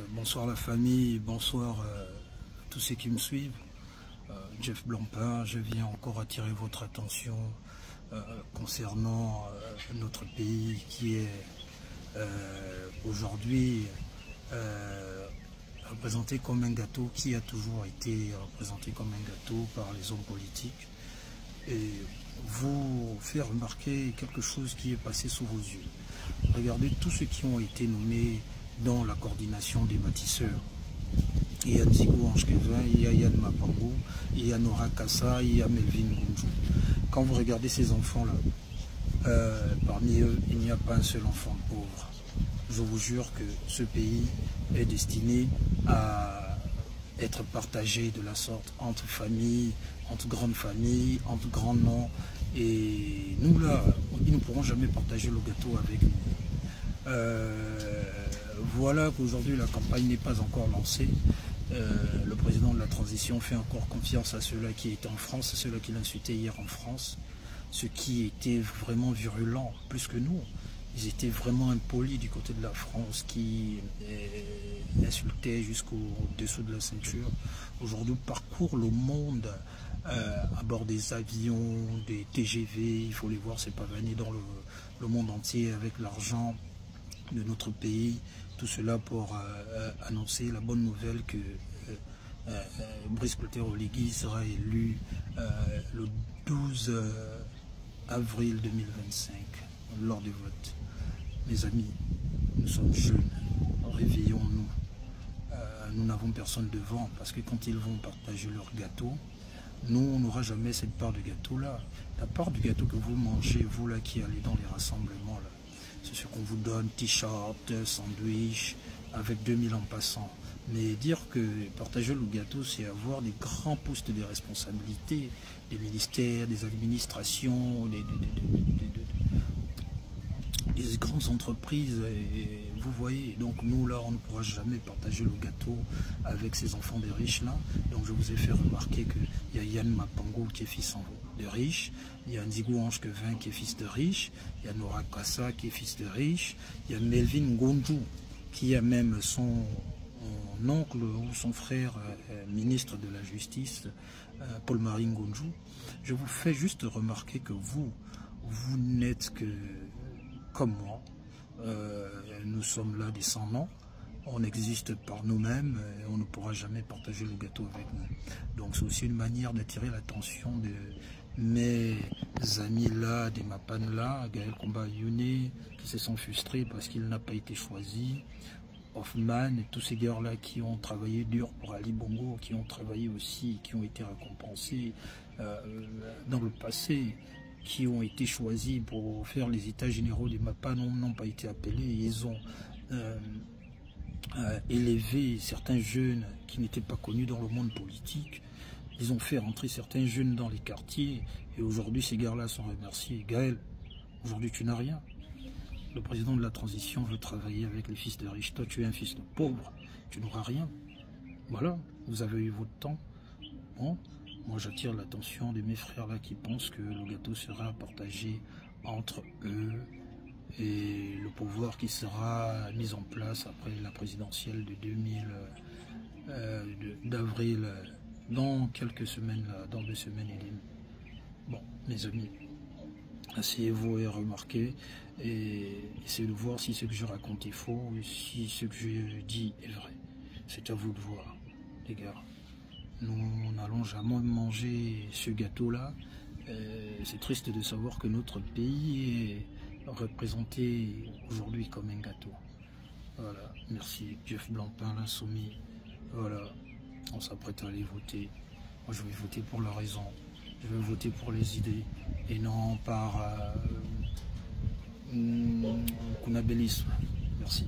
Bonsoir la famille, bonsoir à tous ceux qui me suivent. Jeff Blancpain, je viens encore attirer votre attention concernant notre pays qui est aujourd'hui représenté comme un gâteau, qui a toujours été représenté comme un gâteau par les hommes politiques. Et vous faire remarquer quelque chose qui est passé sous vos yeux. Regardez tous ceux qui ont été nommés dans la coordination des bâtisseurs. Il y a Nzigo Ange-Kevin, il y a Yann Mapango, il y a Nora Kassa, il y a Melvin Ngonjou. Quand vous regardez ces enfants-là, parmi eux, il n'y a pas un seul enfant pauvre. Je vous jure que ce pays est destiné à être partagé de la sorte entre familles, entre grandes familles, entre grands noms. Et nous là, ils ne pourront jamais partager le gâteau avec nous. Voilà qu'aujourd'hui la campagne n'est pas encore lancée. Le président de la transition fait encore confiance à ceux-là qui étaient en France, à ceux-là qui l'insultaient hier en France, ceux qui étaient vraiment virulents, plus que nous. Ils étaient vraiment impolis du côté de la France, qui insultaient jusqu'au-dessous de la ceinture. Aujourd'hui, parcourent le monde à bord des avions, des TGV. Il faut les voir, c'est pavané dans le monde entier avec l'argent de notre pays. Tout cela pour annoncer la bonne nouvelle que Brice Clotaire-Oligui sera élu le 12 avril 2025 lors du vote. Mes amis, nous sommes jeunes, réveillons-nous. Nous n'avons personne devant, parce que quand ils vont partager leur gâteau, nous, on n'aura jamais cette part de gâteau-là. La part du gâteau que vous mangez, vous là qui allez dans les rassemblements, là, c'est ce qu'on vous donne, t-shirt, sandwich, avec 2000 en passant. Mais dire que partager le gâteau, c'est avoir des grands postes de responsabilité, des ministères, des administrations, des grandes entreprises. Et vous voyez, donc nous là, on ne pourra jamais partager le gâteau avec ces enfants des riches là. Donc je vous ai fait remarquer qu'il y a Yann Mapango qui est fils de riche, il y a Nzigo Ange-Kevin qui est fils de riche, il y a Nora Kassa qui est fils de riche, il y a Melvin Ngonjou qui a même son oncle ou son frère ministre de la Justice, Paul-Marie Ngonjou. Je vous fais juste remarquer que vous n'êtes que comme moi. Nous sommes là des sans-noms. On existe par nous-mêmes et on ne pourra jamais partager le gâteau avec nous. Donc c'est aussi une manière d'attirer l'attention de mes amis là, des Mapan là, Gaël Komba Youne, qui se sont frustrés parce qu'il n'a pas été choisi. Hoffman et tous ces gars-là qui ont travaillé dur pour Ali Bongo, qui ont travaillé aussi, qui ont été récompensés dans le passé, qui ont été choisis pour faire les états généraux des Mapan, n'ont pas été appelés. Ils ont élevé certains jeunes qui n'étaient pas connus dans le monde politique. Ils ont fait rentrer certains jeunes dans les quartiers. Et aujourd'hui, ces gars-là sont remerciés. Gaël, aujourd'hui, tu n'as rien. Le président de la transition veut travailler avec les fils de riches. Toi, tu es un fils de pauvre. Tu n'auras rien. Voilà, vous avez eu votre temps. Bon. Moi, j'attire l'attention de mes frères là qui pensent que le gâteau sera partagé entre eux et le pouvoir qui sera mis en place après la présidentielle de 2000 d'avril, dans quelques semaines, là, dans 2 semaines et demie. Bon, mes amis, asseyez-vous et remarquez et essayez de voir si ce que je raconte est faux ou si ce que je dis est vrai. C'est à vous de voir, les gars. Nous n'allons jamais manger ce gâteau-là. C'est triste de savoir que notre pays est représenté aujourd'hui comme un gâteau. Voilà, merci. Jeff Blancpain, l'insoumis. Voilà, on s'apprête à aller voter. Moi, je vais voter pour la raison. Je vais voter pour les idées et non par kunabélisme. Merci.